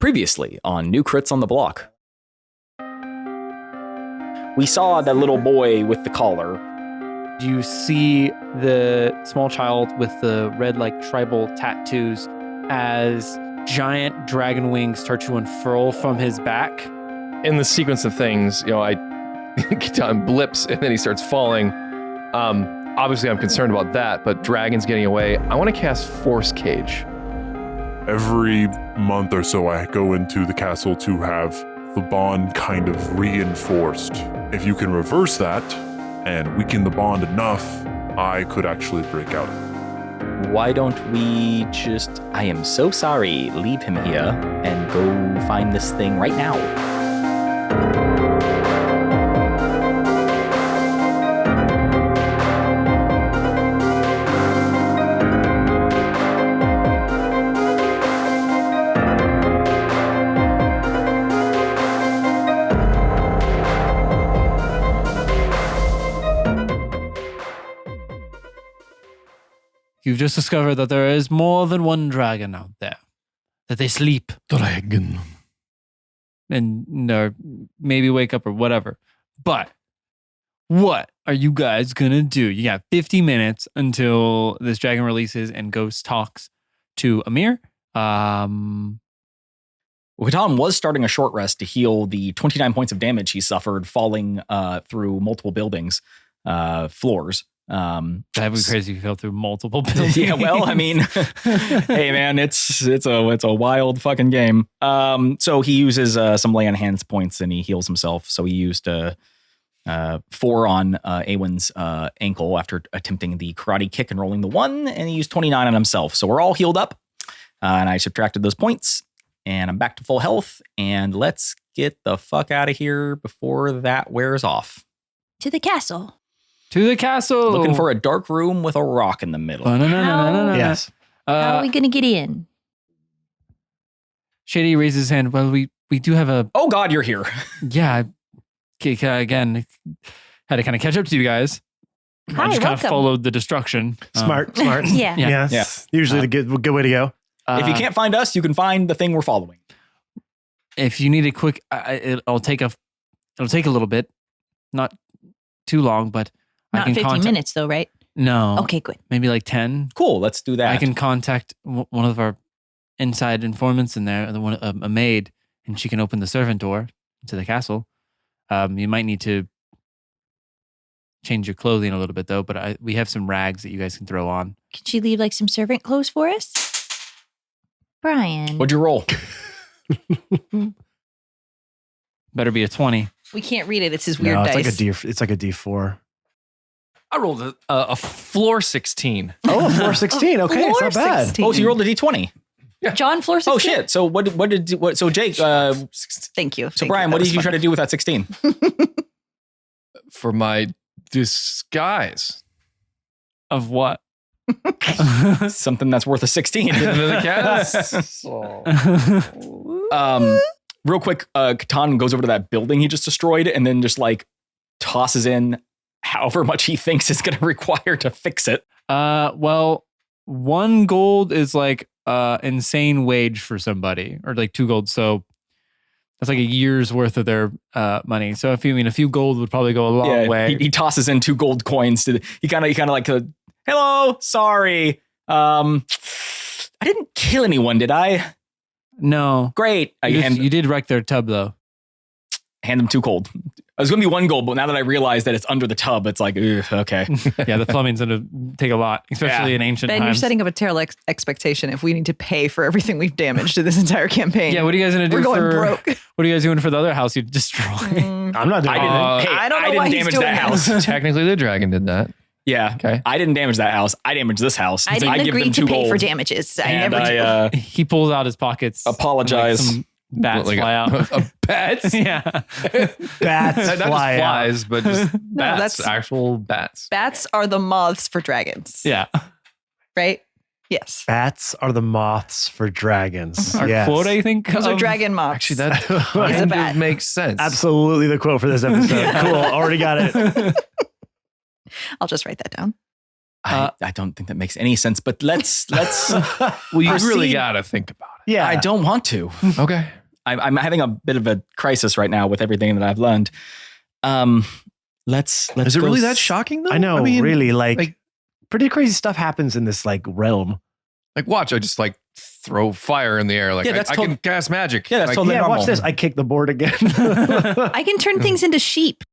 Previously on New Crits on the Block. We saw that little boy with the collar. You see the small child with the red, tribal tattoos as giant dragon wings start to unfurl from his back. In the sequence of things, I Kitan blips and then he starts falling. Obviously, I'm concerned about that, but Dragon's getting away. I want to cast Force Cage. Every month or so, I go into the castle to have the bond kind of reinforced. If you can reverse that and weaken the bond enough, I could actually break out. Why don't we just, I am so sorry, leave him here and go find this thing right now? You've just discovered that there is more than one dragon out there. That they sleep. Dragon. And or maybe wake up or whatever. But what are you guys gonna do? You got 50 minutes until this dragon releases and Ghost talks to Amir. Hitan was starting a short rest to heal the 29 points of damage he suffered falling through multiple buildings, floors. That would be crazy if you fell through multiple buildings. Yeah, well, I mean, hey man, it's a wild fucking game. So he uses some lay on hands points and he heals himself. So he used 4 on Awen's ankle after attempting the karate kick and rolling the 1, and he used 29 on himself. So we're all healed up, and I subtracted those points, and I'm back to full health. And let's get the fuck out of here before that wears off. To the castle. To the castle. Looking for a dark room with a rock in the middle. No. Yes. How are we going to get in? Shady raises his hand. Well, we do have a... Oh God, you're here. Yeah. Again, had to kind of catch up to you guys. Hi, I just kind of welcome. followed the destruction. Smart. Yeah. Yes. Usually the good way to go. If you can't find us, you can find the thing we're following. If you need a quick... it'll take a little bit. Not too long, but... Not 15 minutes though, right? No. Okay, good. Maybe 10. Cool, let's do that. I can contact one of our inside informants in there, a maid, and she can open the servant door to the castle. You might need to change your clothing a little bit though, but we have some rags that you guys can throw on. Could she leave some servant clothes for us? Brian. What'd you roll? Better be a 20. We can't read it. It's his weird No, dice. it's like a D4. I rolled a floor 16. Oh, a 416. Okay, it's Floor not bad. 16. Oh, so you rolled a d20. John floor 16. Oh shit. So so Jake, Thank you. so Brian, what did you try to do with that 16? For my disguise. Of what? Something that's worth a 16. Get into the cast. Real quick, Kitan goes over to that building he just destroyed and then just tosses in however much he thinks is going to require to fix it. Well, 1 gold is insane wage for somebody, or 2 gold. So that's a year's worth of their money. So a few gold would probably go a long way. He tosses in 2 gold coins he kind of hello, sorry. I didn't kill anyone, did I? No. Great. You did wreck their tub though. Hand them 2 gold. It was going to be 1 gold, but now that I realize that it's under the tub, it's okay. Yeah, the plumbing's going to take a lot, especially in ancient Ben, times. you're setting up a terrible expectation if we need to pay for everything we've damaged to this entire campaign. Yeah, what are you guys going to do We're going broke. What are you guys doing for the other house you destroyed? I'm not doing anything. I don't know I why didn't he's damage doing that this. house. Technically, the dragon did that. Yeah. Okay. I didn't damage that house. I damaged this house. I didn't give agree them to 2 pay gold. for damages. I And never do. He pulls out his pockets. Apologize. Some bats fly out. A bat? Yeah. Bats Not just fly out. flies, but just bats. that's- Actual bats. Bats are the moths for dragons. Yeah. Right? Yes. Bats are the moths for dragons. Our Yes. quote, I think. Those are of- dragon moths. Actually, that He's a kind bat. of makes sense. Absolutely the quote for this episode. Cool. Already got it. I'll just write that down. I don't think that makes any sense, but let's Well, you really Proceed. got to think about Yeah. I don't want to. Okay. I'm having a bit of a crisis right now with everything that I've learned. Let's Is it go really that shocking though? I know, mean, really, like pretty crazy stuff happens in this like realm. Like watch, I just like throw fire in the air. Like Yeah, that's I can cast magic. Yeah, that's like, totally Yeah, normal. watch this. I kick the board again. I can turn things into sheep.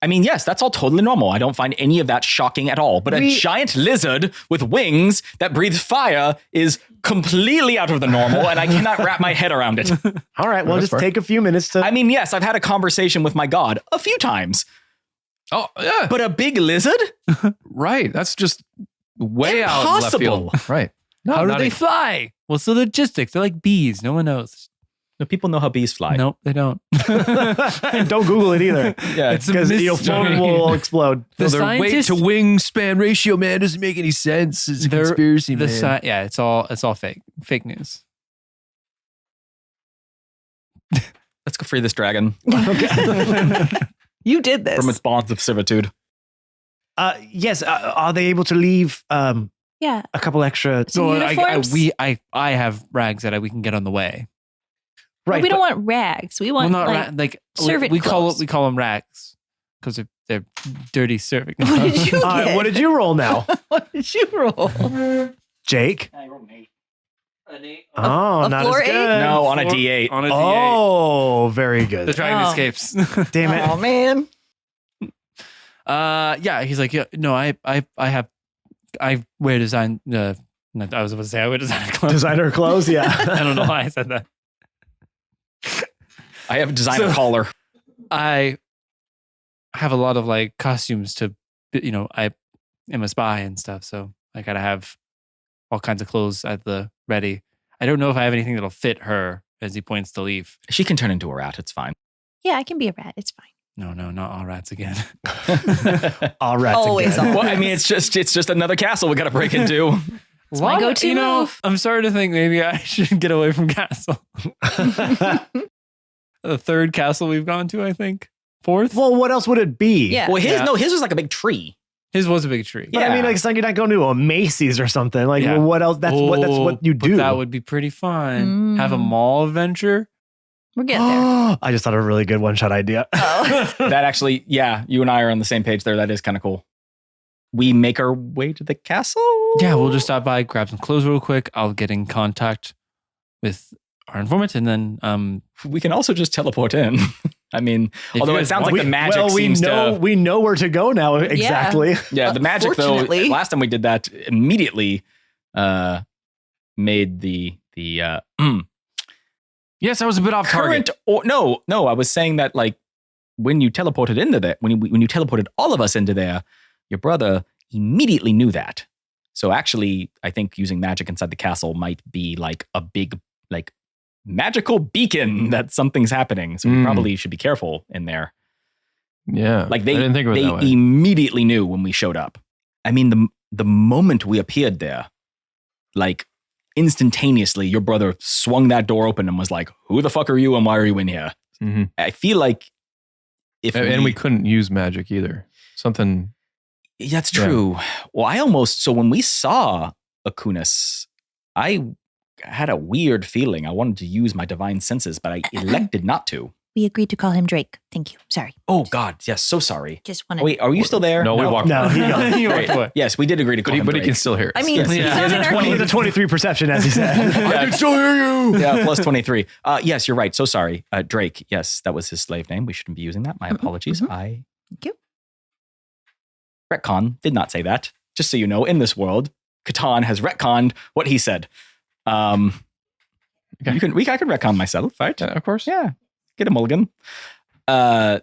I mean, yes, that's all totally normal. I don't find any of that shocking at all. But a giant lizard with wings that breathes fire is completely out of the normal, and I cannot wrap my head around it. All right, well, That's just fair. take a few minutes to. I mean, yes, I've had a conversation with my god a few times, Oh yeah, but a big lizard? right. That's just way out in left Impossible. field. Right. No, How do not they even- fly? What's the logistics? They're like bees. No one knows. No, people know how bees fly. Nope, they don't. Don't Google it either. Yeah, It's a Because your mystery. phone will explode. The their weight to scientists- wingspan ratio, man, doesn't make any sense. It's a They're- conspiracy, man. Yeah, it's all fake news. let's go free this dragon You did this. from its bonds of servitude. Yes, are they able to leave Yeah. a couple extra? So uniforms? I have rags that we can get on the way. Right, we don't but- want rags. We want Well, not like, servant servant we call clothes. them rags because they're dirty serving. What did you get? What did you roll now, What did you roll? Jake? Oh, a not floor as eight? good. No, on a D8. On a D8. Oh, very The good. dragon Oh. escapes. Damn it. Oh man. Yeah, he's like, yeah, no, I wear design. I was about to say I wear designer clothes. Designer clothes, yeah. I don't know why I said that. I have a designer So- collar. I have a lot of like costumes to, I am a spy and stuff, so I gotta have all kinds of clothes at the ready. I don't know if I have anything that'll fit her. As he points to leave. She can turn into a rat. It's fine. Yeah, I can be a rat. It's fine. No, not all rats again. All right. Always again. all Well, I mean, it's just another castle we got to break into. It's my go-to move. I'm starting to think maybe I should get away from castle. The third castle we've gone to, I think. Fourth? Well, what else would it be? Yeah. Well, his Yeah. his was like a big tree. His was a big tree. But I mean, Yeah. like, it's like you're not going to a Macy's or something. Like, Yeah. well, what else? That's what you But do. that would be pretty fun. Have a mall adventure. We're getting there. I just thought of a really good one-shot idea. Oh. That actually, yeah, you and I are on the same page there. That is kind of cool. We make our way to the castle. Yeah, we'll just stop by, grab some clothes real quick. I'll get in contact with our informant, and then We can also just teleport in. I mean, If although you it guys sounds want- like the magic seems we know where to go now. Exactly. yeah, the magic though. Fortunately. Last time we did that, immediately made the Yes, I was a bit off target. current. Or no, I was saying that like when you teleported into that, when you teleported all of us into there, your brother immediately knew that. So actually, I think using magic inside the castle might be like a big like magical beacon that something's happening. So we Mm. probably should be careful in there. Yeah, Like I didn't think of it they that way. immediately knew when we showed up. I mean, the moment we appeared there, like instantaneously, your brother swung that door open and was like, "Who the fuck are you and why are you in here?" Mhm. I feel like if And we couldn't use magic either. Something. that's Yeah. true. Well, so when we saw Akunis, I had a weird feeling. I wanted to use my divine senses, but I elected not to. We agreed to call him Drake. Thank you. Sorry. Oh God, yes, so sorry. Just Oh, want to. wait, are you still there? No, we walked. No, he gone. You Great. walked away. Yes, we did agree to But call he, him but he Drake. can still hear us. I mean, Yes, he's yes. on an 20. With a 23 perception, as he said. Yeah. I can still hear you. Yeah, plus 23. Yes, you're right. So sorry. Drake. Yes, that was his slave name. We shouldn't be using that. My apologies. Thank you. Retcon did not say that. Just so you know, in this world, Catan has retconned what he said. Okay. I can retcon myself, right? Yeah, of course. Yeah. Get a mulligan. I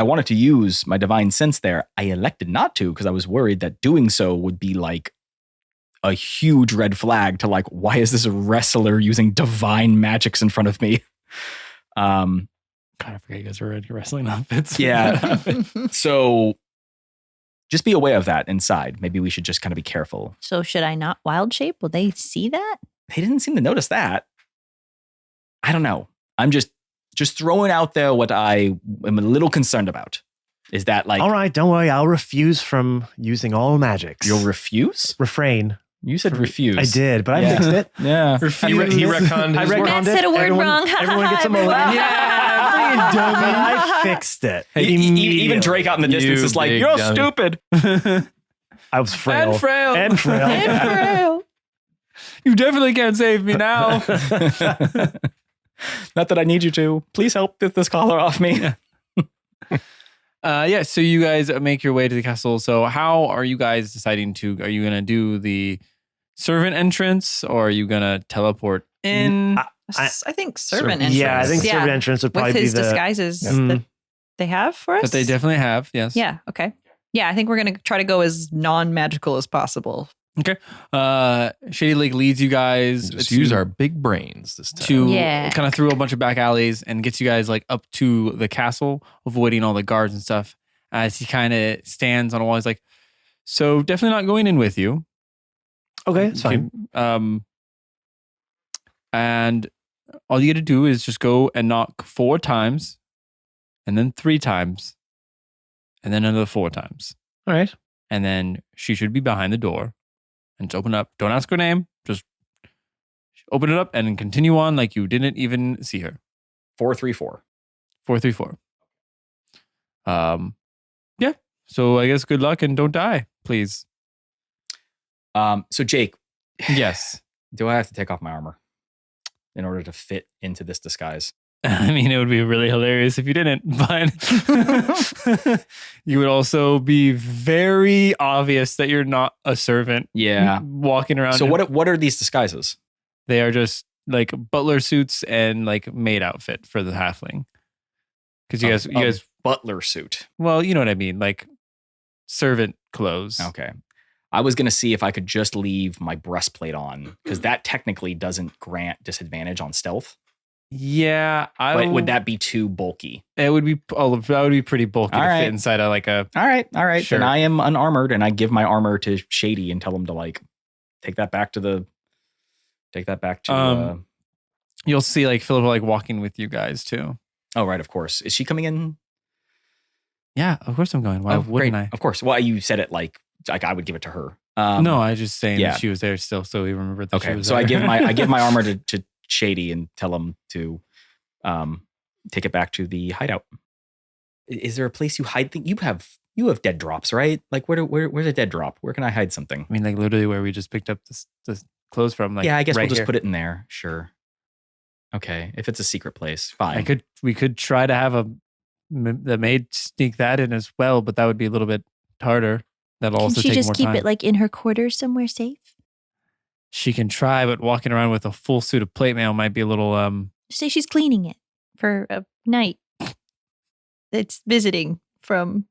wanted to use my divine sense there. I elected not to because I was worried that doing so would be like a huge red flag to like, why is this wrestler using divine magics in front of me? God, I forget you guys were in your wrestling outfits. Yeah. So just be aware of that inside. Maybe we should just kind of be careful. So should I not wild shape? Will they see that? They didn't seem to notice that. I don't know. I'm just throwing out there what I am a little concerned about. Is that like All right, don't worry. I'll refuse from using all magics. you'll refuse? refrain. You said refuse. I did, but I Yeah. fixed it. Yeah. He retconned I his work. retconned Matt it. said a word Everyone- wrong. Everyone gets a mulligan. Yeah, bring it, dummy. But I fixed it. Even Drake out in the You distance is like, big you're dummy. stupid. I was frail. And frail. And frail. You definitely can't save me now. Not that I need you to. Please help get this collar off me. So you guys make your way to the castle. So how are you guys deciding to? Are you gonna do the servant entrance, or are you gonna teleport in? I think servant Servant- entrance. Yeah, I think servant entrance would probably with his be the disguises Mm. that they have for us. That they definitely have. Yes. Yeah. Okay. Yeah, I think we're gonna try to go as non-magical as possible. Shady Lake leads you guys Just to- use our big brains this time. to Yeah. kind of through a bunch of back alleys and gets you guys like up to the castle, avoiding all the guards and stuff. As he kind of stands on a wall, he's like, "So definitely not going in with you." Okay, it's fine. And all you got to do is just go and knock 4 times, and then 3 times, and then another 4 times, All right. and then she should be behind the door. And just open up. Don't ask her name. Just open it up and continue on like you didn't even see her. 434. 434. Yeah. So I guess good luck and don't die, please. So Jake, Yes. do I have to take off my armor in order to fit into this disguise? I mean, it would be really hilarious if you didn't, but you would also be very obvious that you're not a servant. Yeah. Walking around. So what are these disguises? They are just like butler suits and like maid outfit for the halfling. Because you guys, Butler suit. well, you know what I mean, like servant clothes. Okay. I was going to see if I could just leave my breastplate on because that technically doesn't grant disadvantage on stealth. Yeah, But would that be too bulky? It would be. Oh, that would be pretty bulky All to right. fit inside of like a. All right. Sure. Then I am unarmored and I give my armor to Shady and tell him to like take that back to You'll see like Philip like walking with you guys too. oh, right. Of course. Is she coming in? Yeah, of course I'm going. Why Oh, wouldn't great. I? Of course. Well, you said it like I would give it to her. No, I was just saying yeah. that she was there still, so we remembered that she Okay. was So there. I give my armor to Shady and tell him to take it back to the hideout. Is there a place you hide things? You have dead drops, right? Like where's a dead drop? Where can I hide something? I mean, like literally where we just picked up this clothes from. Like, yeah, I guess right we'll just here. put it in there. Sure. Okay. If it's a secret place, fine. We could try to have the maid sneak that in as well, but that would be a little bit harder. That'll Can also she take just more keep time. it like in her quarters somewhere safe? She can try, but walking around with a full suit of plate mail might be a little Say she's cleaning it for a night. It's visiting from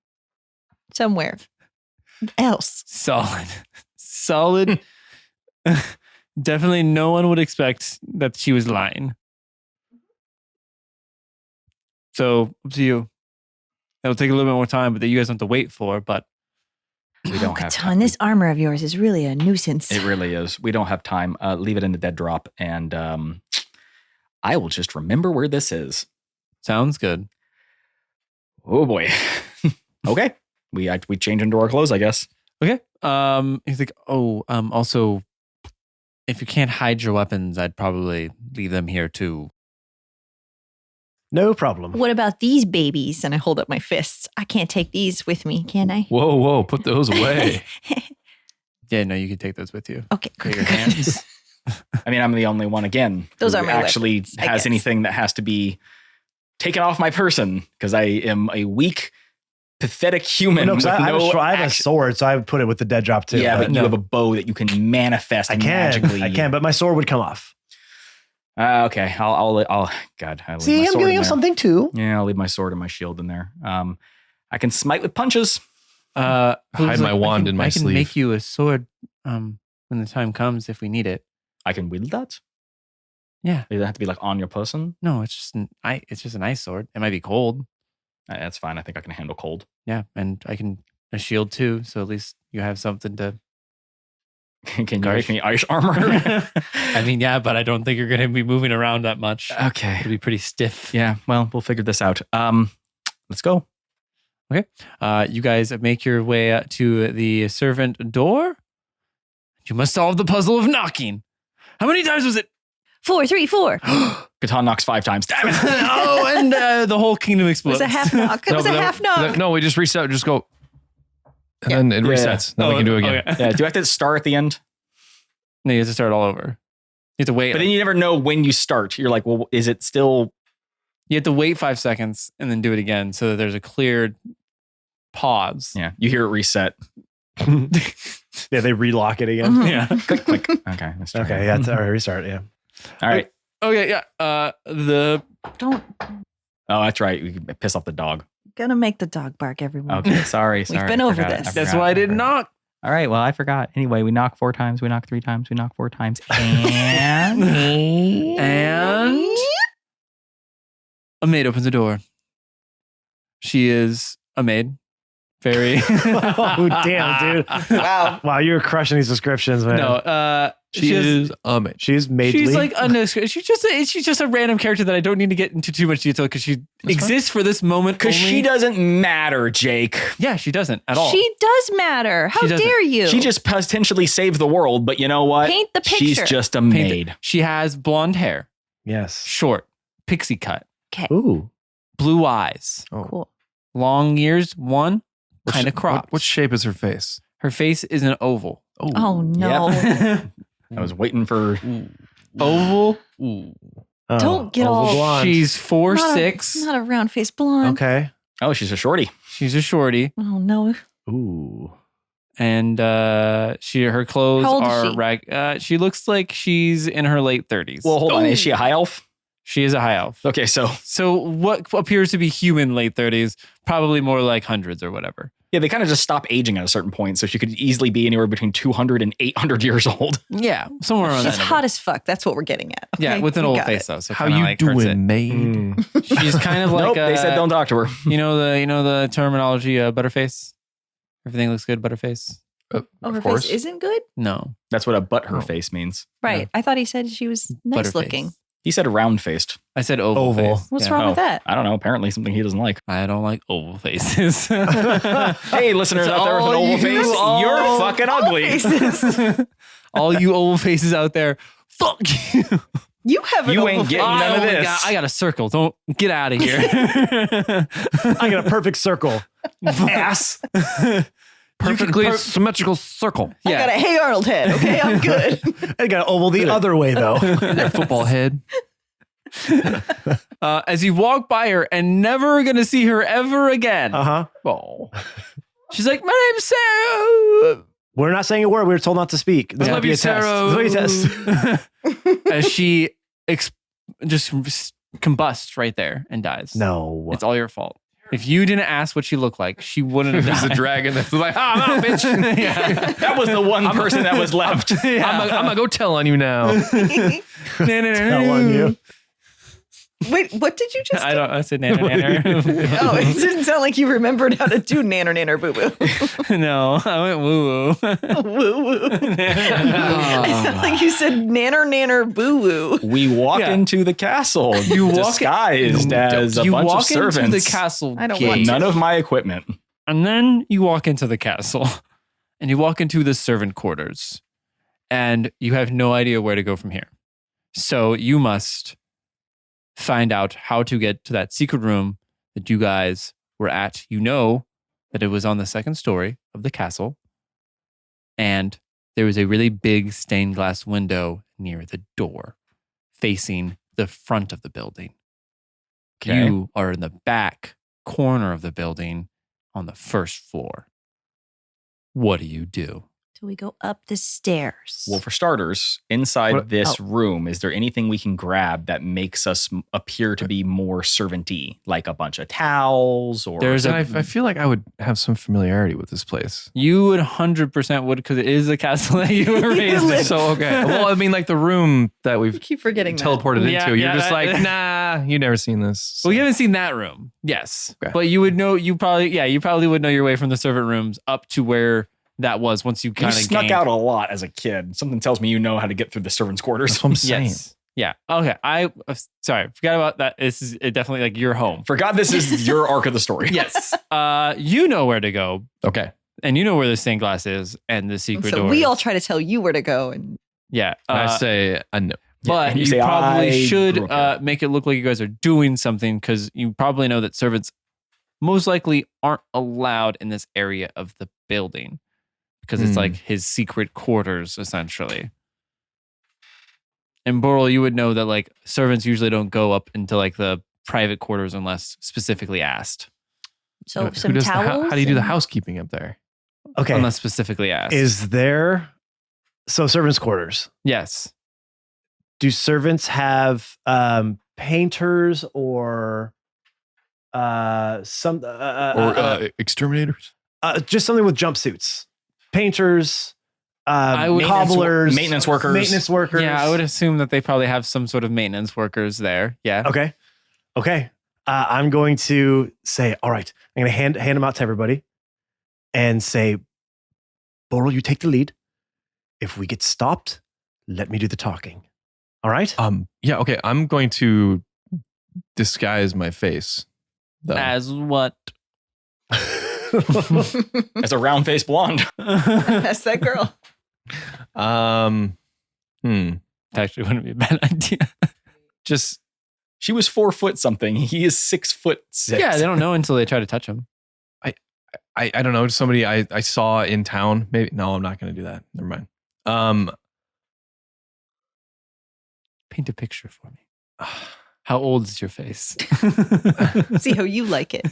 somewhere else. solid. Definitely no one would expect that she was lying. So up to you. That'll take a little bit more time, but that you guys don't have to wait for. But We don't have Catan, this armor of yours is really a nuisance. It really is. We don't have time. Leave it in the dead drop, and I will just remember where this is. sounds good. Oh boy. Okay. We change into our clothes, I guess. Okay. He's like, also, if you can't hide your weapons, I'd probably leave them here too. No problem. What about these babies? And I hold up my fists. I can't take these with me, can I? Whoa, put those away. Yeah, no, you can take those with you. Okay. Take your hands. I mean, I'm the only one again. Those who are my actually weapons, I has guess. anything that has to be taken off my person because I am a weak, pathetic human. No, because with I have no a action. sword, so I would put it with the dead drop too. Yeah, but no. you have a bow that you can manifest magically. I can, but my sword would come off. Okay, I'll God. I'll leave See, my I'm sword giving in him there. something too. Yeah, I'll leave my sword and my shield in there. I can smite with punches. Hide my wand in my I can sleeve. make you a sword when the time comes if we need it. I can wield that. Yeah. Does it have to be like on your person? No, it's just an ice sword. It might be cold. That's fine. I think I can handle cold. Yeah, and I can a shield too, so at least you have something to. Can you Gosh. make me ice armor? I mean, yeah, but I don't think you're going to be moving around that much. Okay. It'll be pretty stiff. Yeah. Well, we'll figure this out. Let's go. You guys make your way to the servant door. You must solve the puzzle of knocking. How many times was it? 4, 3, 4. Catan knocks 5 times. Damn it. Oh, and the whole kingdom It explodes. was a half knock. It was a half knock. No, we just reset. Just go. And then it resets. Then we can do it again. Okay. Yeah, do I have to start at the end? No, you have to start all over. You have to wait. But then you never know when you start. You're like, well, is it still... You have to wait 5 seconds and then do it again so that there's a clear pause. Yeah, you hear it reset. Yeah, they relock it again. Mhm. Yeah. Click, click. Okay. Let's try Okay, it. yeah, it's all right, restart. Yeah. All right. Okay, yeah. Don't Oh, that's right. We can piss off the dog. gonna make the dog bark everyone. Okay, sorry. We've I been over forgot, this. That's why I didn't knock. All right, well, I forgot. Anyway, we knock 4 times. We knock 3 times. We knock 4 times. And... And a maid opens the door. She is a maid. Very. Oh, damn, dude. Wow. Wow, you're crushing these descriptions, man. No, She is amazing. She's maidly. she's like she's just a random character that I don't need to get into too much detail because she exists for this moment. Because only. she doesn't matter, Jake. Yeah, she doesn't at all. She does matter. How She doesn't. dare you? She just potentially saved the world, but you know what? Paint the She's picture. just a Paint maid. She has blonde hair, Yes. short, pixie cut, Ooh. blue eyes, Cool. long ears, one kind of cropped. What shape is her face? Her face is an oval. Oh no. I was waiting for... Oval. Ooh. Oh, Don't get oval all- blonde. She's 4'6". Not a round faced blonde. Okay. Oh, she's a shorty. She's a shorty, Oh no. Ooh. and her clothes How old is are she? she looks like she's in her late 30s. Well, hold on. Is she a high elf? She is a high elf. Okay, so... So what appears to be human late 30s, probably more like hundreds or whatever. Yeah, they kind of just stop aging at a certain point, so she could easily be anywhere between 200 and 800 years old. Yeah, somewhere around She's that. hot as fuck. That's what we're getting at. Yeah, okay? with an We old got face it. though. So How kinda you like hurts doing, maid? Mm. it. She's kind of like Nope, they said don't talk to her. You know the terminology butterface. Everything looks good, butterface. Oh, her Of course. face isn't good? No, That's what a butt her Oh. face means. Right. I thought he said she was nice butterface. looking. He said round-faced. I said oval. Oval. Face. What's Yeah. wrong with that? I don't know. Apparently something he doesn't like. I don't like oval faces. Hey, listeners It's out there with an all oval you- face, all- you're fucking ugly. All you oval faces out there, fuck you. You have an You oval ain't face. getting none of Oh my this. God, I got a circle. Don't get out of here. I got a perfect circle. Ass. Perfectly symmetrical circle. I got a Hey Arnold head. Okay, I'm good. I got an oval the other way, though. Their football head. As you walk by her and never gonna see her ever again. Uh-huh. Oh. She's like, my name's Sarah. We're not saying a word. We were told not to speak. This I might love be you, a test. Sarah. This might be a test. As she just combusts right there and dies. No. It's all your fault. If you didn't ask what she looked like, she wouldn't have There's a died. dragon that's like, I'm out, bitch. Yeah. That was the one person that was left. Yeah. I'm gonna go tell on you now. Tell on you. Wait, what did you just I don't. I said nanner nanner. Oh, it didn't sound like you remembered how to do nanner nanner boo boo. No, I went woo woo. Woo woo. It sounded like you said nanner nanner boo woo. We walk Yeah. into the castle. You walk- disguised as a you bunch walk of servants. into the castle I don't gate, want to. None of my equipment. and then you walk into the castle, and you walk into the servant quarters, and you have no idea where to go from here. So you must find out how to get to that secret room that you guys were at. You know that it was on the second story of the castle, and there was a really big stained glass window near the door facing the front of the building. Okay. You are in the back corner of the building on the first floor. What do you do? Do we go up the stairs? Well, for starters, inside What- this room, is there anything we can grab that makes us appear to be more servant-y? Like a bunch of towels or... There's And a I feel like I would have some familiarity with this place. You would 100% would, because it is a castle that you were raised in. So, okay. Well, I mean, like the room that I we've keep forgetting that. teleported Yeah, into. You're yeah, just that- like, nah, you've never seen this. Well, you haven't seen that room. Yes. Okay. But you would know, you probably would know your way from the servant rooms up to where that was once you You kind of snuck out a lot as a kid. Something tells me you know how to get through the servants' quarters. That's what I'm saying. Yes. Yeah. Okay. Sorry. Forgot about that. This is definitely like your home. For God, this is your arc of the story. Yes. You know where to go. Okay. And you know where the stained glass is and the secret So door. we all try to tell you where to go. And Yeah. And I say, no. But and you you say, probably "I should grew up here." make it look like you guys are doing something because you probably know that servants most likely aren't allowed in this area of the building because it's like his secret quarters, essentially. And Boral, you would know that like servants usually don't go up into like the private quarters unless specifically asked. So Who some does the towels. how do you do the and- housekeeping up there? Okay. Unless specifically asked. Is there so servants' quarters? Yes. Do servants have painters or some Exterminators? just something with jumpsuits? Painters, I would- cobblers, maintenance workers. maintenance workers. Yeah, I would assume that they probably have some sort of maintenance workers there. Yeah. Okay. I'm going to say, all right. I'm going to hand them out to everybody, and say, Boral, you take the lead. If we get stopped, let me do the talking. All right. Yeah, okay. I'm going to disguise my face. though. As what? As a round faced blonde. that's that girl. Actually, wouldn't be a bad idea. Just She was 4 foot something. He is 6'6". Yeah, they don't know until they try to touch him. I don't know, somebody I saw in town. Maybe no, I'm not going to do that. Never mind. Paint a picture for me. How old is your face? See how you like it.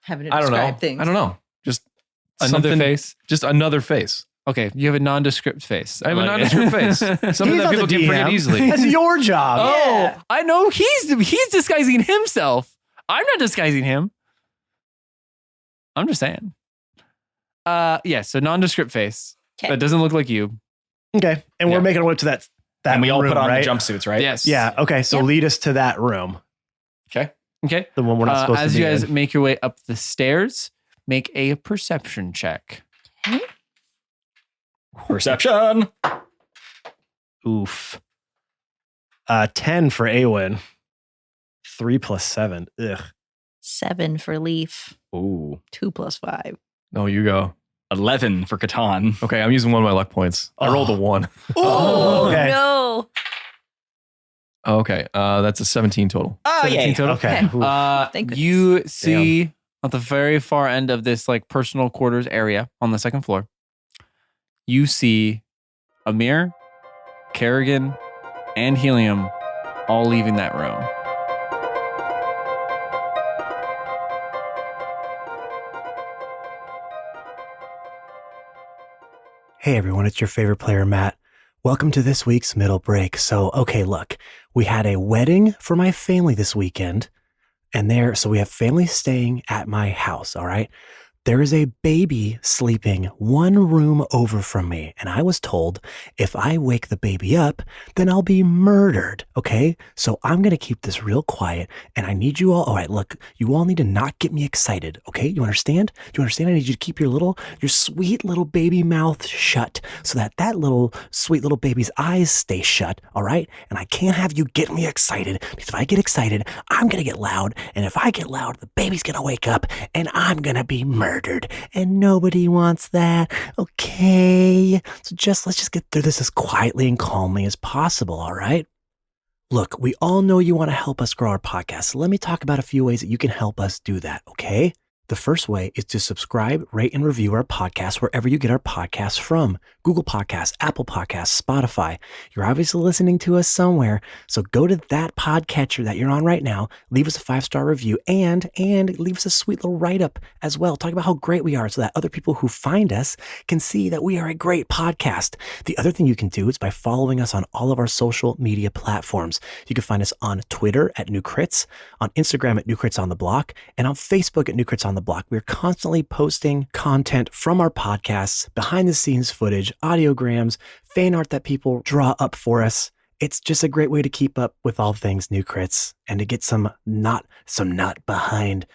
Having to I don't know. describe things. I don't know. Just Another something- face? Just another face. Okay, you have a nondescript face. I have a like it. nondescript face. Something He's that not people the can forget DM. easily. That's your job. Oh, I know. He's disguising himself. I'm not disguising him. I'm just saying. Yeah, so nondescript face. 'Kay. That doesn't look like you. Okay. And Yeah. we're making our way to that And we all room, put on right? the jumpsuits, right? Yes. Yeah. Okay. So Yep. lead us to that room. Okay. Okay. The one we're not supposed As to you be guys in. make your way up the stairs, make a perception check. Perception. Oof. 10 for Awen. 3 plus 7. Ugh. 7 for Leaf. Ooh. 2 plus 5. No, you go. 11 for Catan. Okay, I'm using one of my luck points. I rolled a 1. Oh, okay. No. Okay, that's a 17 total. Oh, 17 total. Okay. Oof. Thank goodness. You see at the very far end of this like personal quarters area on the second floor, you see Amir, Kerrigan, and Helium all leaving that room. Hey everyone, it's your favorite player, Matt. Welcome to this week's middle break. So, okay, look, we had a wedding for my family this weekend, so we have family staying at my house, all right? There is a baby sleeping one room over from me, and I was told if I wake the baby up, then I'll be murdered, okay? So I'm going to keep this real quiet, and I need you all right, look, you all need to not get me excited, okay? You understand? Do you understand? I need you to keep your sweet little baby mouth shut so that little sweet little baby's eyes stay shut, all right? And I can't have you get me excited, because if I get excited, I'm going to get loud, and if I get loud, the baby's going to wake up, and I'm going to be murdered. And nobody wants that. Okay. So let's just get through this as quietly and calmly as possible, all right? Look, we all know you want to help us grow our podcast. So let me talk about a few ways that you can help us do that, okay? The first way is to subscribe, rate, and review our podcast wherever you get our podcasts from. Google Podcasts, Apple Podcasts, Spotify. You're obviously listening to us somewhere. So go to that podcatcher that you're on right now, leave us a 5-star review, and leave us a sweet little write-up as well. Talk about how great we are so that other people who find us can see that we are a great podcast. The other thing you can do is by following us on all of our social media platforms. You can find us on Twitter at New Crits, on Instagram at New Crits on the Block, and on Facebook at New Crits on the Block. We're constantly posting content from our podcasts, behind the scenes footage, audiograms, fan art that people draw up for us, it's just a great way to keep up with all things New Crits and to get some not behind.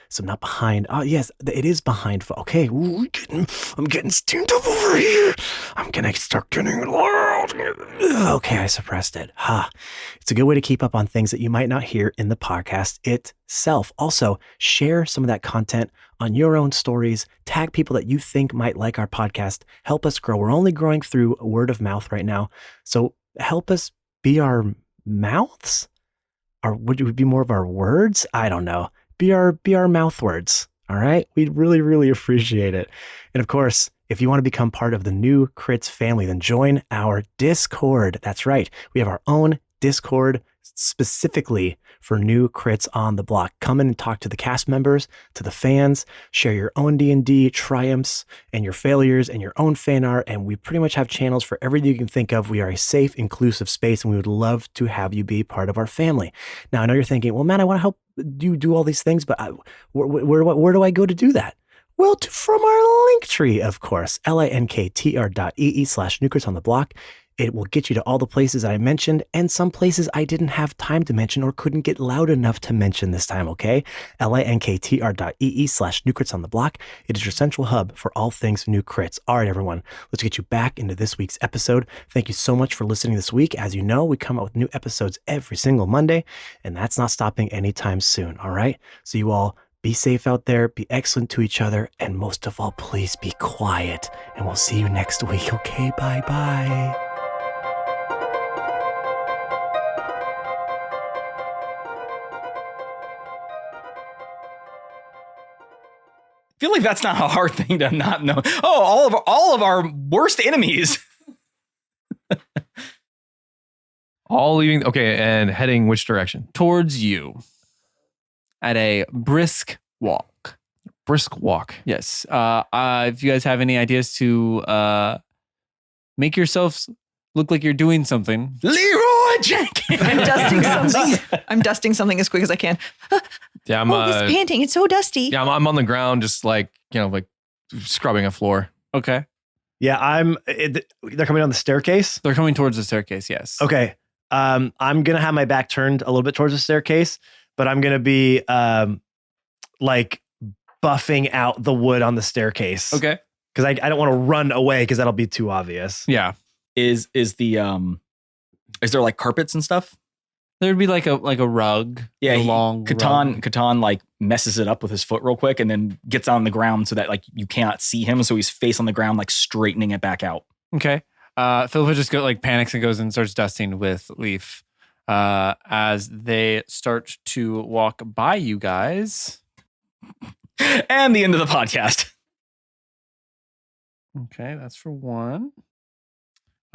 Oh yes, it is behind. Okay, ooh, I'm getting steamed up over here. I'm gonna start getting loud. Okay, I suppressed it. It's a good way to keep up on things that you might not hear in the podcast itself. Also, share some of that content on your own stories. Tag people that you think might like our podcast. Help us grow. We're only growing through word of mouth right now. So help us be our mouths? Or would it be more of our words? I don't know. Be our mouth words. All right. We'd really, really appreciate it. And of course, if you want to become part of the New Crits family, then join our Discord. That's right. We have our own Discord specifically for New Crits on the Block. Come in and talk to the cast members, to the fans, share your own D&D triumphs and your failures and your own fan art. And we pretty much have channels for everything you can think of. We are a safe, inclusive space, and we would love to have you be part of our family. Now, I know you're thinking, well, man, I want to help you do all these things, but where do I go to do that? Well, from our link tree, of course, linktr.ee/New on the Block. It will get you to all the places I mentioned and some places I didn't have time to mention or couldn't get loud enough to mention this time, okay? linktr.ee/New on the Block. It is your central hub for all things New Crits. All right, everyone, let's get you back into this week's episode. Thank you so much for listening this week. As you know, we come out with new episodes every single Monday, and that's not stopping anytime soon, all right? So you all be safe out there, be excellent to each other, and most of all, please be quiet. And we'll see you next week, okay? Bye-bye. I feel like that's not a hard thing to not know. Oh, all of our worst enemies. All leaving. Okay, and heading which direction? Towards you at a brisk walk. Brisk walk. Yes. If you guys have any ideas to make yourselves look like you're doing something. Leroy Jenkins. I'm dusting something as quick as I can. Yeah, I'm. This painting, it's so dusty. Yeah, I'm on the ground, just like scrubbing a floor. Okay. Yeah, they're coming down the staircase. They're coming towards the staircase, yes. Okay. I'm going to have my back turned a little bit towards the staircase, but I'm going to be like buffing out the wood on the staircase. Okay. Because I don't want to run away because that'll be too obvious. Yeah. Is there like carpets and stuff? There'd be like a rug. Yeah, long Catan like messes it up with his foot real quick and then gets on the ground so that like you cannot see him. So he's face on the ground, like straightening it back out. Okay. Philippa just panics and goes and starts dusting with Leaf as they start to walk by you guys. And the end of the podcast. Okay, that's for one.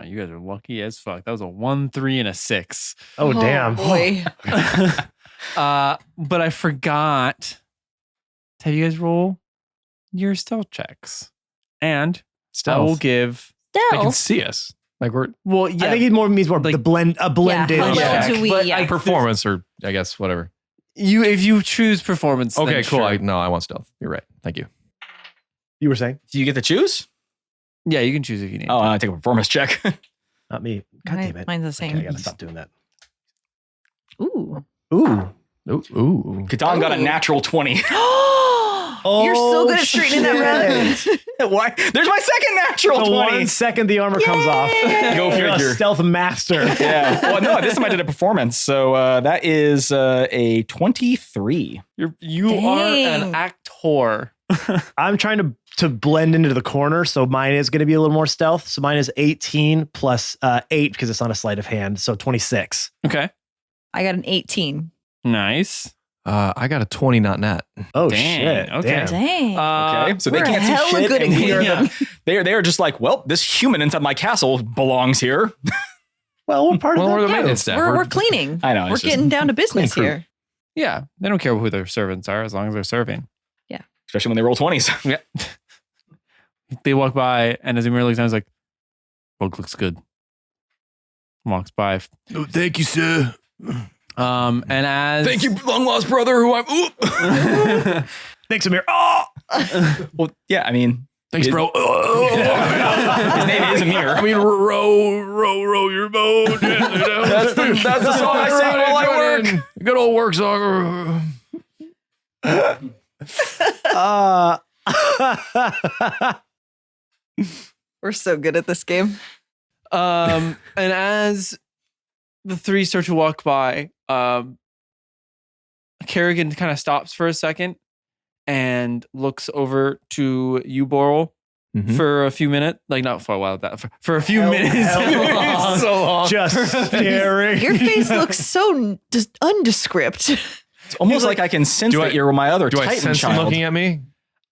Oh, you guys are lucky as fuck. That was a 1, 3, and a 6. Oh, damn. Boy. But I forgot to have you guys roll your stealth checks. And I will give... They can see us. Like we're... Well, yeah. I think it means more like a blended how well check. do we, performance, or I guess whatever. If you choose performance, Okay, then cool. sure. I want stealth. You're right. Thank you. You were saying? Do you get to choose? Yeah, you can choose if you need. Oh, I take a performance check. Not me. God damn it. Mine's the same. Okay, I gotta stop doing that. Ooh. Ooh. Ooh. Catan got a natural 20. You're so good at straightening that rug. Why? There's my second natural 20. 1 second the armor comes off. Go You're a figure. stealth master. Yeah. Well, no, this time I did a performance. So that is a 23. You are an actor. I'm trying to blend into the corner, so mine is going to be a little more stealth. So mine is 18 plus 8 because it's on a sleight of hand, so 26. Okay. I got an 18. Nice. I got a 20, not nat. Oh Dang, shit! okay. Damn. Dang. Okay. So they we're can't see hella shit. good And at we are hearing they are just like, well, this human inside my castle belongs here. Well, we're part Well, of we're that. the too. maintenance staff. We're cleaning. I know. We're getting down to business crew. here. Yeah, they don't care who their servants are as long as they're serving. Especially when they roll 20s. Yeah. They walk by, and as Amir looks down, he's like, "Rug looks good." Walks by. Oh, thank you, sir. And as Thank you, long lost brother, who I'm. Thanks, Amir. Oh! Well, yeah. I mean, Thanks, bro. His name is Amir. I mean, row your boat. That's the song I sing while I work. Good old work song. We're so good at this game. And as the three start to walk by, Kerrigan kind of stops for a second and looks over to you, Boral, for a few minutes. Like, not for a while, for a few minutes. So long. Just staring. Your face looks so undescript. It's almost like I can sense that you're my other Do I Titan sense him child. looking at me?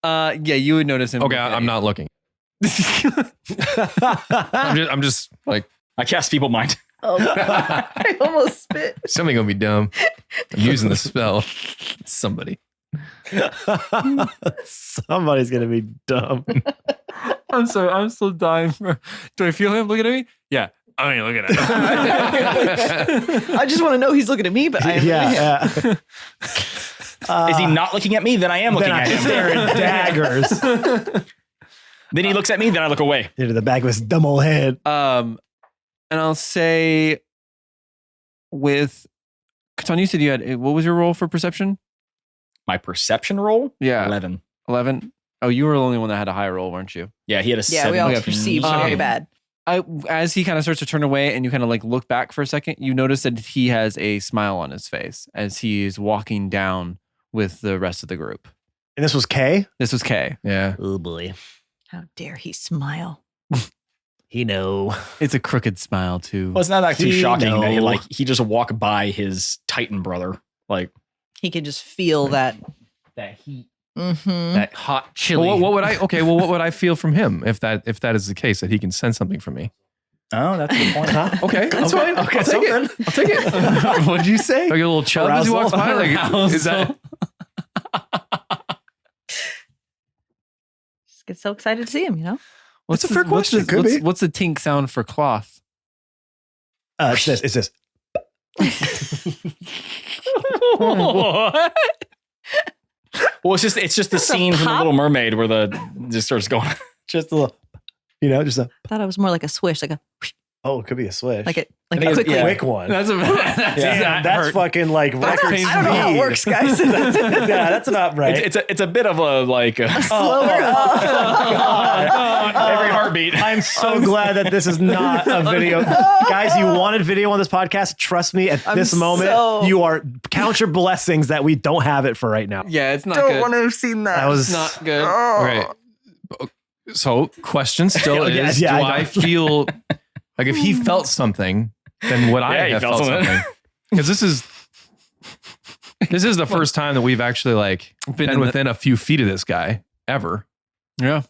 Yeah, you would notice him. Okay, looking at I'm you. not looking. I'm just like, I cast Feeble Mind. Oh, I almost spit. something gonna be dumb. I'm using the spell. Somebody. Somebody's gonna be dumb. I'm sorry. I'm still dying. Do I feel him looking at me? Yeah. I mean, looking at him. I just want to know he's looking at me, but I Yeah. Is he not looking at me? Then I am looking at him. staring daggers Then he looks at me, then I look away. into the back of his dumb old head. And I'll say with Catan, you said you had, what was your roll for perception? My perception roll? Yeah. 11. 11. Oh, you were the only one that had a high roll, weren't you? Yeah, he had a yeah, 17. we all perceive very bad. As he kind of starts to turn away and you kind of like look back for a second, you notice that he has a smile on his face as he is walking down with the rest of the group. And this was K? This was Kay. Yeah. Oh boy. How dare he smile? He know. It's a crooked smile too. Well, it's not actually He shocking that know. he just walked by his Titan brother. Like, He could just feel that heat. Mm-hmm. That hot chili. Well, what would I? Okay. Well, what would I feel from him if that is the case, that he can sense something from me? Oh, that's a good point. Okay, that's fine. Okay, I'll take it. I'll take it. What'd you say? Like a little chub as he walks by. Like, is that? Just get so excited to see him, you know? What's That's a fair question. Could be. What's the tink sound for cloth? It's this. It's this. What? Well, it's just the scene from the pop? Little Mermaid where the just starts going. Just a little, just a, I thought it was more like a swish, like a oh, it could be a swish. like it I like think a it's- quickly. yeah. quick one. That's That's fucking like record speed. I don't know how it works, guys. Yeah, that's about right. It's a bit of a like Slower. every heartbeat. I'm so glad that this is not a video. Guys, you wanted video on this podcast. Trust me, at this moment, you are count your blessings that we don't have it for right now. Yeah, it's not Don't good. want to have seen that. That was It's not good. Okay. So, question still Yeah, is: yeah, do I know. I feel like if he felt something, then would Yeah, I he have felt felt something. something? Because this is the first time that we've actually like been in within a few feet of this guy ever. Yeah.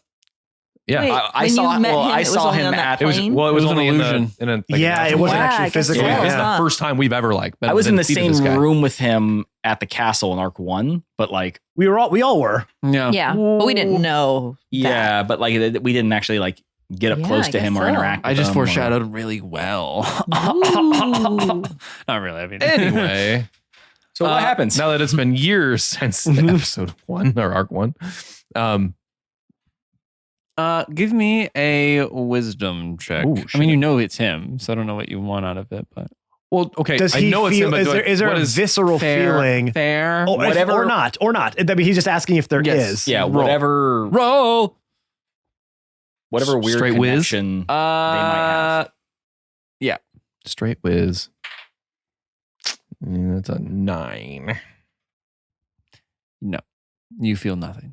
Yeah. Wait, I when saw you met him, I it was saw only him on that at. It was plane? well, it was It was only an in illusion. a like yeah, an it wasn't Yeah, I actually guess physical. so. Yeah, it's Yeah. the first time we've ever like been I was in the within feet of same this guy. room with him at the castle in Arc 1, but like We all were. Yeah. Yeah, but we didn't know. yeah, but like we didn't actually like get up Yeah, close I to him guess or so. interact. I with just him or- foreshadowed really well. Ooh. Not really. I mean, Anyway, So what happens? now that it's been years since episode 1 or arc 1, give me a wisdom check. Ooh, I mean, shit. you know it's him, so I don't know what you want out of it, but well, okay, Does I he know it's feel? him, but Is there what a visceral feeling? Fair. Oh, Whatever- or not. I mean, he's just asking if there is. Yes. yeah, Roll. whatever Roll. weird Straight whiz? connection. Uh, straight whiz. That's a 9. no, you feel nothing.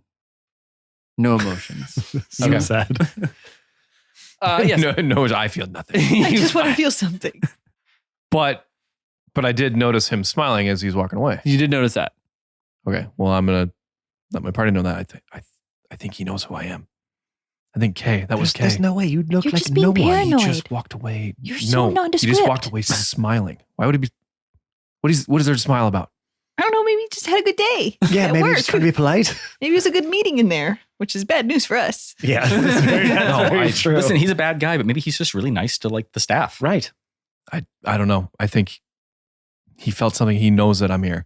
No emotions. So Okay. sad. Yes. no, I feel nothing. I just want to feel something. But I did notice him smiling as he's walking away. You did notice that. Okay, well, I'm gonna let my party know that. I think he knows who I am. I think Kay. That was Kay. There's no way. You look You're like just being no one. paranoid. He just walked away. You're so He just nondescript. walked away smiling. Why would he be? What is there to smile about? I don't know. Maybe he just had a good day. Yeah, at maybe work. just trying to be polite. Maybe it was a good meeting in there, which is bad news for us. Yeah, that's very true. Listen, he's a bad guy, but maybe he's just really nice to like the staff. Right. I don't know. I think he felt something. He knows that I'm here.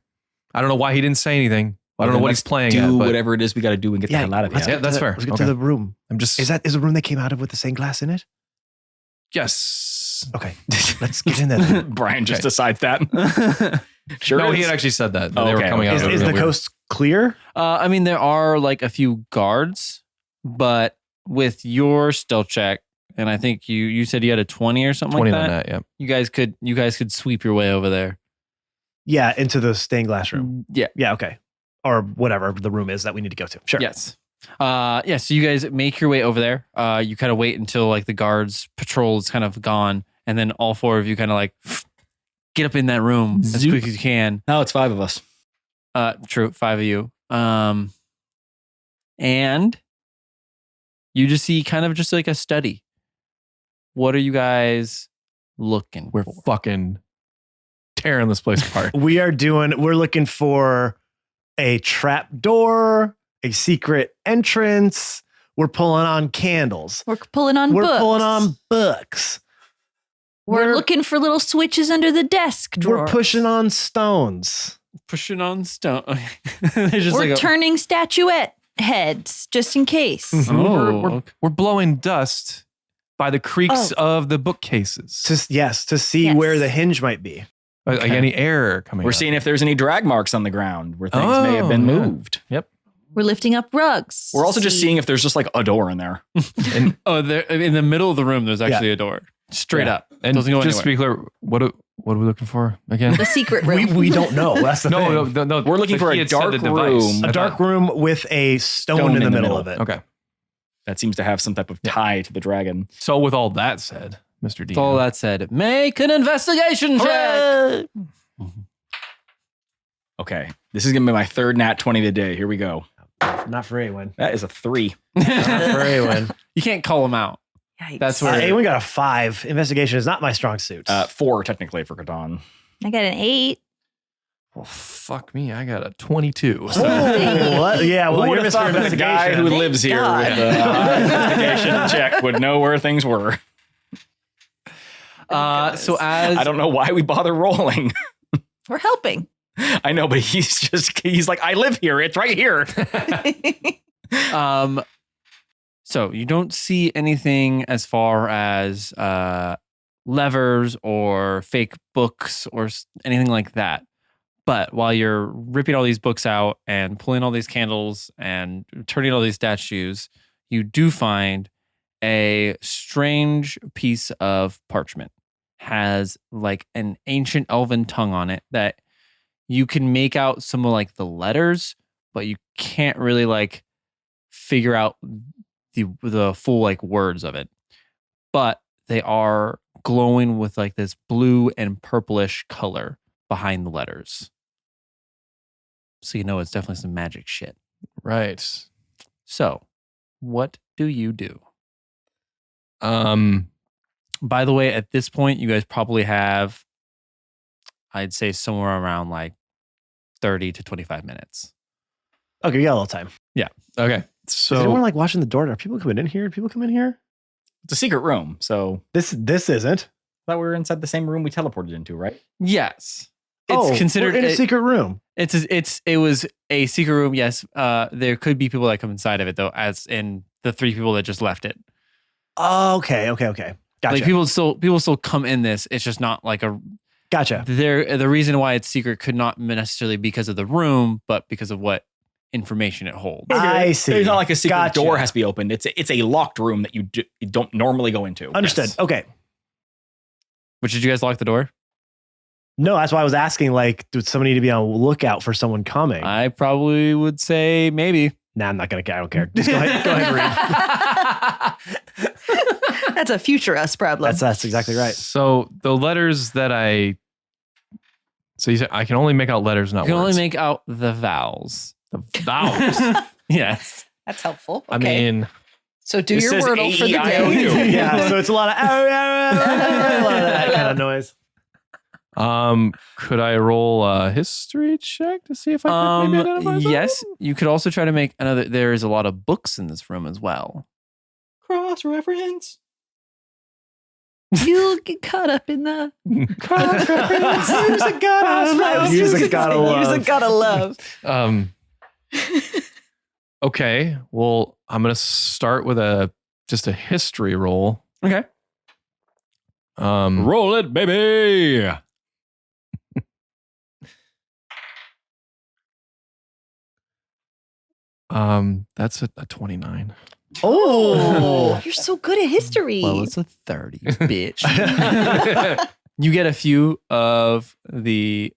I don't know why he didn't say anything. I don't know what he's playing at, Do but whatever it is we got to do and get the hell out of here. Yeah, that's fair. Let's get to the room. Is Is the room they came out of with the stained glass in it? Yes. Okay, let's get in there. Brian just decides that. Sure. No, is. he had actually said that. Oh, They were okay, coming okay. out. Is the coast clear? I mean, there are like a few guards, but with your stealth check, and I think you said you had a 20 or something 20 like on that. that, yeah. You guys could sweep your way over there. Yeah, into the stained glass room. Yeah. Yeah, okay. Or whatever the room is that we need to go to. Sure. Yes. Yeah. So you guys make your way over there. You kind of wait until like the guards patrol is kind of gone, and then all four of you kind of like get up in that room as quick as you can. Now it's 5 of us. True, 5 of you. And you just see kind of just like a study. What are you guys looking We're for? fucking tearing this place apart. We're looking for a trap door, a secret entrance. We're pulling on candles. We're pulling on We're books. pulling on books. We're looking for little switches under the desk drawer. We're pushing on stones. Pushing on stone. There's just We're like turning statuette heads just in case. We're blowing dust by the creaks of the bookcases. To see Yes. where the hinge might be. Like any air coming We're out. seeing if there's any drag marks on the ground where things may have been yeah. moved. Yep. We're lifting up rugs. We're also just seeing if there's just like a door in there. And, there in the middle of the room. There's actually a door straight Yeah. up. and Doesn't go just to anywhere. be clear, what are we looking for again? the secret room. We don't know. That's the thing. No. We're looking but for he a had said dark the device. room. A dark room with a stone in the middle of it. Okay. That seems to have some type of tie to the dragon. So with all that said, Mr. D. With all that said, make an investigation check. Okay. This is going to be my third nat 20 of the day. Here we go. Not for Awen. That is a 3. Not for Awen. You can't call them out. Yikes. That's where Awen got a 5. Investigation is not my strong suit. 4 technically for Catan. I got an 8. Well, fuck me. I got a 22. So. Oh, what? Yeah, well, Who you're would have missing thought that the guy who investigation. lives here God. with a investigation check would know where things were? so as I don't know why we bother rolling. We're helping. I know, but he's like, I live here. It's right here. so you don't see anything as far as levers or fake books or anything like that. But while you're ripping all these books out and pulling all these candles and turning all these statues, you do find a strange piece of parchment. Has like an ancient elven tongue on it that you can make out some of like the letters, but you can't really like figure out the full like words of it. But they are glowing with like this blue and purplish color behind the letters. So you know it's definitely some magic shit. Right. So, what do you do? By the way, at this point, you guys probably have, I'd say, somewhere around like 30 to 25 minutes. Okay, we got a little time. Okay. Is anyone So like watching the door? Are people coming in here? Are people coming in here? It's a secret room. So This isn't. I thought we were inside the same room we teleported into, right? Yes. It's considered we're in a secret room. It was a secret room. Yes. There could be people that come inside of it though, as in the 3 people that just left it. Oh, okay. Gotcha. Like people still come in this. It's just not like a. Gotcha. The reason why it's secret could not necessarily be because of the room, but because of what information it holds. I see. It's not like a secret Gotcha. door has to be opened. It's a locked room that you don't normally go into. Understood. Yes. Okay. Which did you guys lock the door? No, that's why I was asking. Like, does somebody need to be on the lookout for someone coming? I probably would say maybe. Nah, I'm not gonna care. I don't care. Just go ahead. Go ahead and read. That's a future us problem. That's exactly right. So the letters that so you said I can only make out letters, not You can words. only make out the vowels. the vowels. Yes. That's helpful. Okay. I mean, so do It your says wordle for the A-E-I-O-U. day. Yeah. So it's a lot of a lot of that kind of noise. could I roll a history check to see if I could maybe identify Yes. something? You could also try to make another. There is a lot of books in this room as well. Cross reference. You'll get caught up in the Music gotta love. Music gotta love. Okay. Well, I'm gonna start with just a history roll. Okay. Roll it, baby. That's a 29. Oh. You're so good at history. Well, it's a 30, bitch. You get a few of the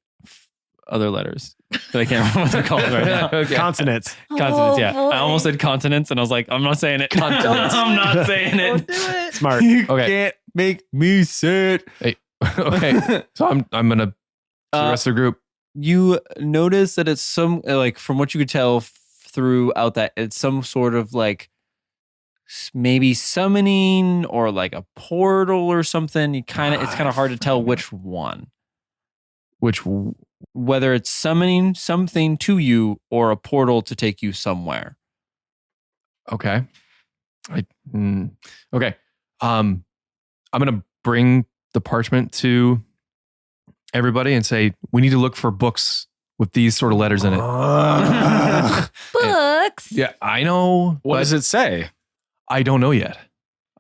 other letters that I can't remember what they're called right now. Okay. Consonants. Consonants, yeah. boy. I almost said continents, and I was like, I'm not saying it. Continents. I'm not saying Don't it. do it. Smart. You Okay. can't make me say it. Hey, okay. So I'm gonna to the rest of the group. You notice that it's some, like, from what you could tell throughout that, it's some sort of like maybe summoning or like a portal or something. It's kind of hard to tell which one. Whether it's summoning something to you or a portal to take you somewhere. Okay. Okay. I'm gonna bring the parchment to everybody and say we need to look for books with these sort of letters in it. Books. Yeah, I know. What but does it say? I don't know yet.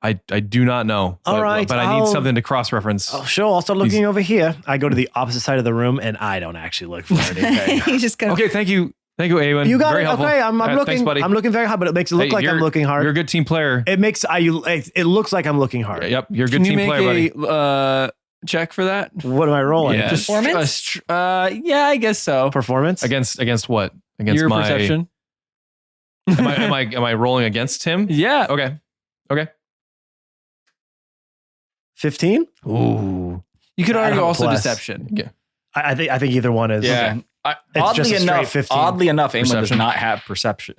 I do not know. All right, but I need I'll- something to cross-reference. Oh, sure. I'll start looking over here. I go to the opposite side of the room and I don't actually look for anything. He's just gonna. Okay, thank you, Awen. You got Very it. helpful. Okay, I'm looking. Thanks, buddy. I'm looking very hard, but it makes it look Hey, like I'm looking hard. You're a good team player. It makes it looks like I'm looking hard. Yep, you're a good Can you team make player, buddy. a check for that? What am I rolling? Yeah. Just Performance? Yeah, I guess so. performance. Against what? Against Your my perception. Am I rolling against him? Yeah. Okay. 15. Ooh. You could I argue have a also plus. deception. I think either one is. Yeah. It's just a straight 15. Oddly enough, Aemon does Perception. not have perception.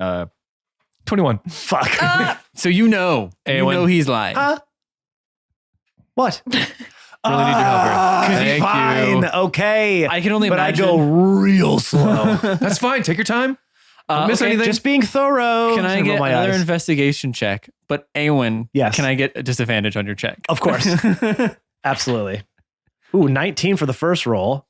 21. Fuck. So you know he's lying. What? Really need your help here. Thank Fine. you. Okay. I can only but imagine. I go real slow. That's fine. Take your time. Don't miss anything. Just being thorough. Can I Roll get my another eyes. investigation check? But Awen, Yes. can I get a disadvantage on your check? Of course. Absolutely. Ooh, 19 for the first roll.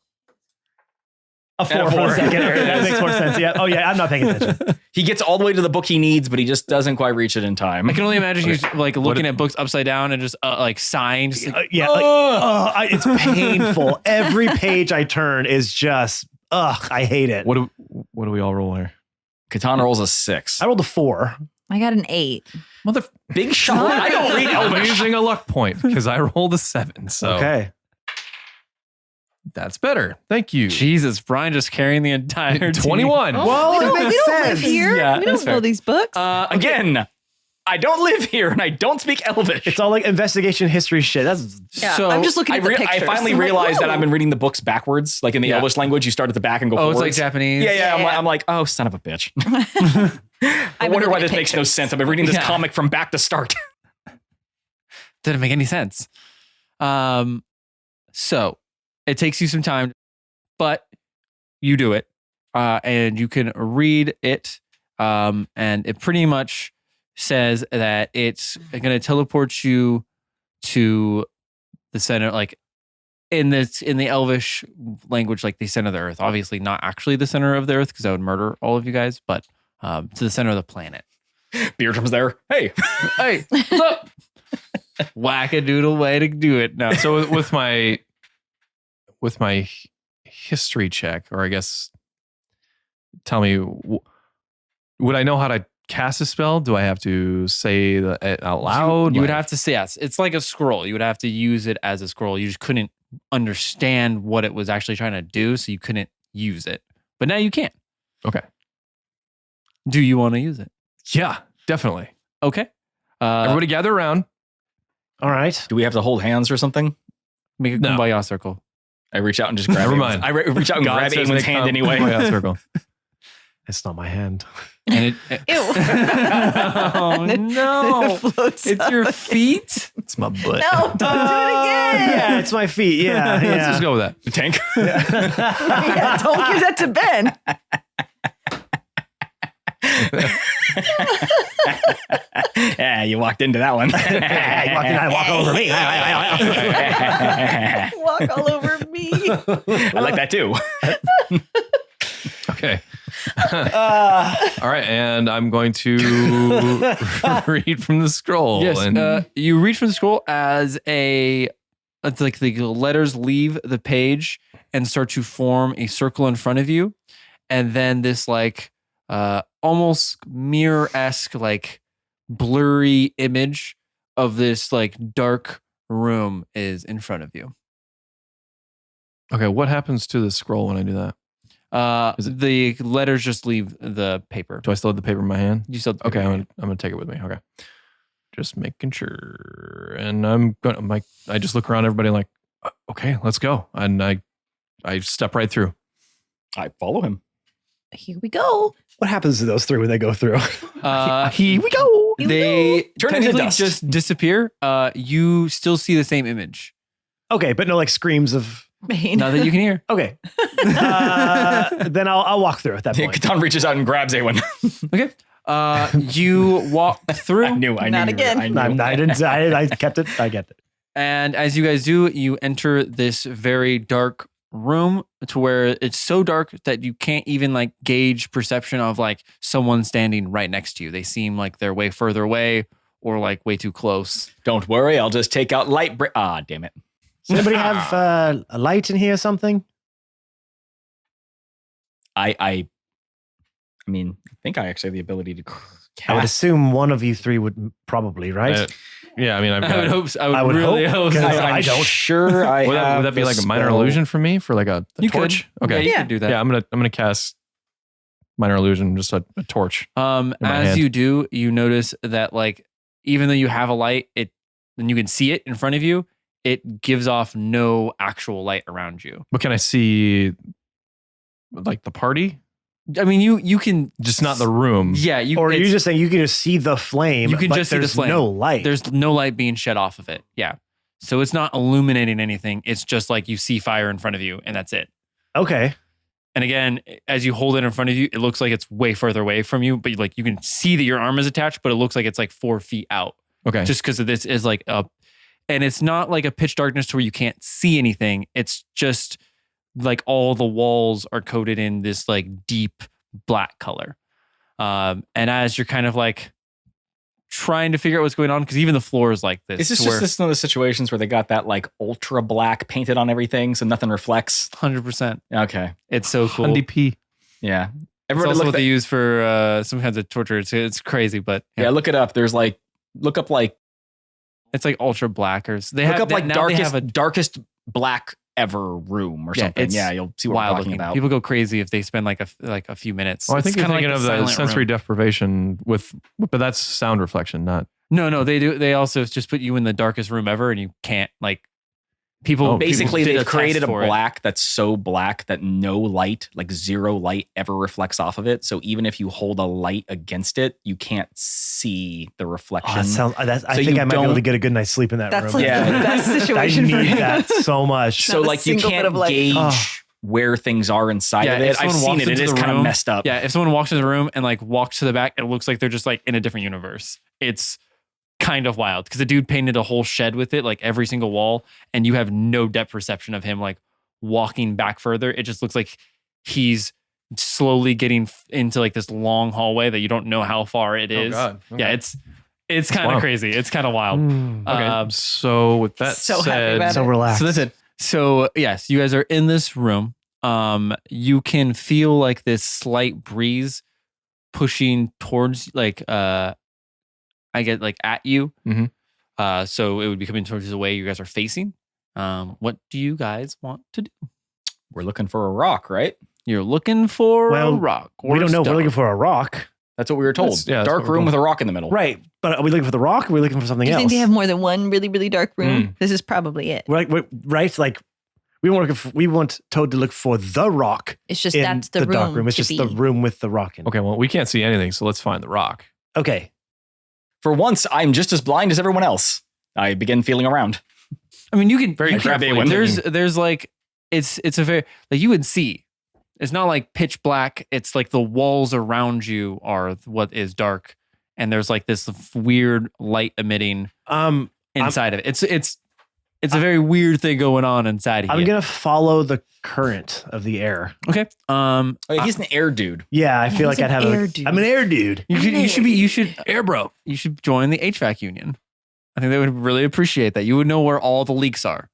A 4 And a for the 4. second. That makes more sense. Yeah. Oh, yeah. I'm not paying attention. He gets all the way to the book he needs, but he just doesn't quite reach it in time. I can only imagine he's like looking at books upside down and just like sighing. Just like, Yeah. It's painful. Every page I turn is just, I hate it. What do we all roll here? Katana rolls a 6. I rolled a 4. I got an 8. Big shot. I don't read I'm Elvish. using a luck point because I rolled a 7. So Okay. that's better. Thank you. Jesus, Brian just carrying the entire 21. Oh, Well, we it don't makes live sense. here. Yeah, we that's don't know fair. these books. Again, I don't live here and I don't speak Elvish. It's all like investigation history shit. That's yeah, so I'm just looking I, at the I pictures. finally I'm like, realized that whoa. I've been reading the books backwards. Like in the Yeah. Elvish language, you start at the back and go Oh, it's forwards. like Japanese. Yeah. Yeah. I'm like, oh, son of a bitch. I've I been wonder why looking this at makes no pictures. sense. I've been reading this Yeah. comic from back to start. Didn't make any sense. So it takes you some time, but you do it, and you can read it, and it pretty much says that it's going to teleport you to the center, like in the Elvish language, like the center of the earth. Obviously, not actually the center of the earth because I would murder all of you guys, but to the center of the planet. Beardrum's there. Hey, Hey, what's up? Whack-a-doodle way to do it. No. So with my history check, or I guess, tell me, would I know how to cast a spell? Do I have to say it out loud? You would Like- have to say yes. It's like a scroll. You would have to use it as a scroll. You just couldn't understand what it was actually trying to do, so you couldn't use it. But now you can. Okay. Do you want to use it? Yeah, definitely. Okay. Everybody gather around. all right. do we have to hold hands or something? Make a No. kumbaya circle. I reach out and just grab. Never Eamon's- mind. I reach out and God grab says Eamon's make hand a anyway. kumbaya circle. It's not my hand. And Ew. oh no! It floats It's up your again. feet. It's my butt. No, don't do it again. Yeah, it's my feet. Yeah. Let's yeah. just go with that. The tank. Yeah, don't give that to Ben. Yeah, you walked into that one. You walked in, I walk over me. Walk all over me. I like that too. Okay. All right, and I'm going to read from the scroll. Yes, and you read from the scroll as it's like the letters leave the page and start to form a circle in front of you, and then this like almost mirror-esque like blurry image of this like dark room is in front of you. okay, what happens to the scroll when I do that? The letters just leave the paper. Do I still have the paper in my hand? You still have the paper Okay, in your I'm hand. gonna take it with me. Okay, just making sure. And I'm like, I just look around everybody like, okay, let's go. And I step right through. I follow him. Here we go. What happens to those three when they go through? Here we go. Here we They Turn into technically dust. just disappear. You still see the same image. Okay, but no like screams of. Bane. Not that you can hear. Okay, then I'll walk through at that point. Catan reaches out and grabs Awen. Okay. You walk through. I knew. Not again. I knew. I didn't. I kept it. I kept it. And as you guys do, you enter this very dark room to where it's so dark that you can't even like gauge perception of like someone standing right next to you. They seem like they're way further away or like way too close. Don't worry, I'll just take out light. Damn it. Does anybody have a light in here or something? I mean, I think I actually have the ability to cast. I would assume one of you three would probably, right? Yeah, I mean, I've I would got. hope so. I would really hope, hope so. 'cause I'm I don't. sure I Would have that be the like a minor spell. illusion for me for like a You torch? could. Okay. Yeah, you Yeah. could do that. Yeah, I'm gonna cast minor illusion, just a torch. my As hand. you do, you notice that like even though you have a light, and you can see it in front of you, it gives off no actual light around you. But can I see like the party? I mean, you can Just not the room. Yeah, you. Or are you it's- just saying you can just see the flame? You can but just see the there's flame. no light. There's no light being shed off of it. Yeah, so it's not illuminating anything. It's just like you see fire in front of you, and that's it. Okay. And again, as you hold it in front of you, it looks like it's way further away from you, but like you can see that your arm is attached, but it looks like it's like 4 feet out. Okay. Just because of this is like up, and it's not like a pitch darkness to where you can't see anything. It's just like all the walls are coated in this like deep black color. And as you're kind of like trying to figure out what's going on, because even the floor is like this. Is this to just where- this one of the situations where they got that like ultra black painted on everything so nothing reflects? 100%? Okay. It's so cool. NDP. Yeah. It's Everybody also look what at they use for some kinds of torture. It's crazy, but yeah, look it up. There's like look up like it's like ultra black or they look have up like now they have darkest black ever room or Yeah, something. it's Yeah, you'll see what wild I'm talking looking. about. People go crazy if they spend like a few minutes. Oh, I It's think you're kinda thinking like of the silent sensory room. deprivation but that's sound reflection, not. No, they do. They also just put you in the darkest room ever, and you can't like people. Oh, Basically, people did they've test created a for it. black that's so black that no light, like zero light, ever reflects off of it. So even if you hold a light against it, you can't see the Oh, reflection. that sounds. I So think you I might be able don't- to get a good night's sleep in that That's room. like Yeah. the best I situation for need him. that so much. So Not a like you single bit can't of light. gauge Oh. where things are inside Yeah, of if it. I've someone seen walks it. It into is the kind of room- messed up. Yeah, if someone walks in the room and like walks to the back, it looks like they're just like in a different universe. It's kind of wild because the dude painted a whole shed with it, like every single wall, and you have no depth perception of him like walking back further. It just looks like he's slowly getting into like this long hallway that you don't know how far it is. God. Yeah, it's kind of Wow. crazy. It's kind of wild. Mm. Okay. So with that So happy said, about So relaxed. So that's it. So yes, you guys are in this room. You can feel like this slight breeze pushing towards like I get like at you. Mhm. So it would be coming towards the way you guys are facing. What do you guys want to do? We're looking for a rock, right? You're looking for a Well, rock. we don't know if we're looking for a rock. That's what we were told. That's Dark what we're room told. with a rock in the middle. Right. But are we looking for the rock or are we looking for something Do you else? think they have more than one really, really dark room? This is probably it. Right? Like, we want Toad to look for the rock It's just in that's the, room. dark room. It's to just be. the room with the rock in it. okay, well, we can't see anything, so let's find the rock. Okay. For once, I'm just as blind as everyone else. I begin feeling around. I mean, you can Very you can- carefully looking. there's like it's a very like you would see. It's not like pitch black. It's like the walls around you are what is dark, and there's like this weird light emitting inside of it. It's a very weird thing going on inside here. I'm gonna follow the current of the air. Okay. Oh, yeah, he's an air dude. Yeah, I feel he's like I'd an have air a. dude. I'm an air dude. You should air bro. You should join the HVAC union. I think they would really appreciate that. You would know where all the leaks are.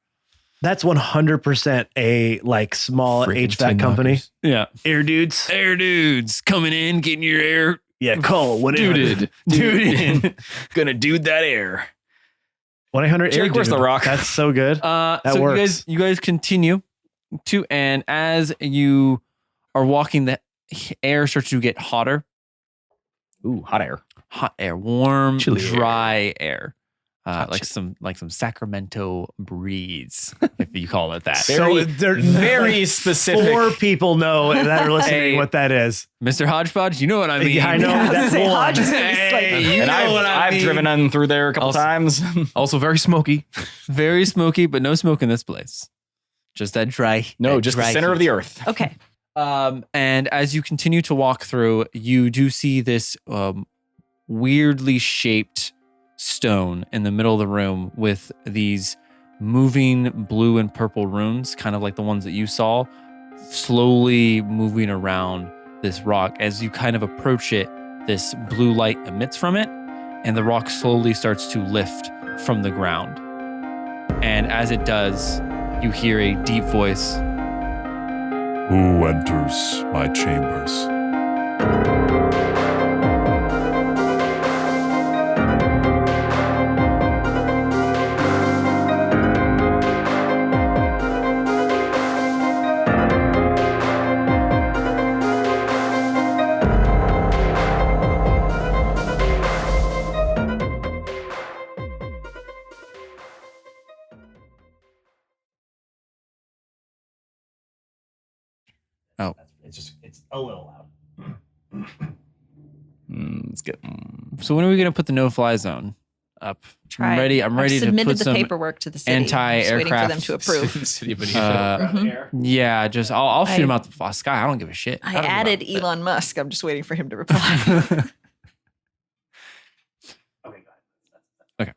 That's 100% a like small Freaking HVAC tin company. knockers. Yeah. Air dudes. Air dudes coming in, getting your air Yeah, call 1-800. duded. Gonna dude that air. 1-800 air Jake, where's dude. the rock? That's so good. So works. you guys continue to, and as you are walking, the air starts to get hotter. Ooh, hot air. Hot air, warm, Chilly dry air. Hot Like some Sacramento breeze, if you call it that. So they're Very specific. 4 people know that are listening Hey. what that is. Mr. Hodgepodge, you know what I mean. Yeah, I know that's say, one. Hodge is gonna be Hey, slightly- you And know what I I've mean. driven on through there a couple Also- times. Also very smoky. Very smoky, but no smoke in this place. Just that dry. No, that just the dry center of heat. the earth. Okay. And as you continue to walk through, you do see this weirdly shaped stone in the middle of the room with these moving blue and purple runes, kind of like the ones that you saw, slowly moving around this rock. As you kind of approach it, this blue light emits from it, and the rock slowly starts to lift from the ground. And as it does, you hear a deep voice. Who enters my chambers? It's a little loud. Let's get. So when are we going to put the no-fly zone up? Try. I'm ready. I'm ready I've to submitted put the some paperwork to the city. I'm just waiting for anti-aircraft them to approve. City of Yeah, just I'll shoot him I- out the sky. I don't give a shit. I don't give a- added Elon Musk. I'm just waiting for him to reply. Okay.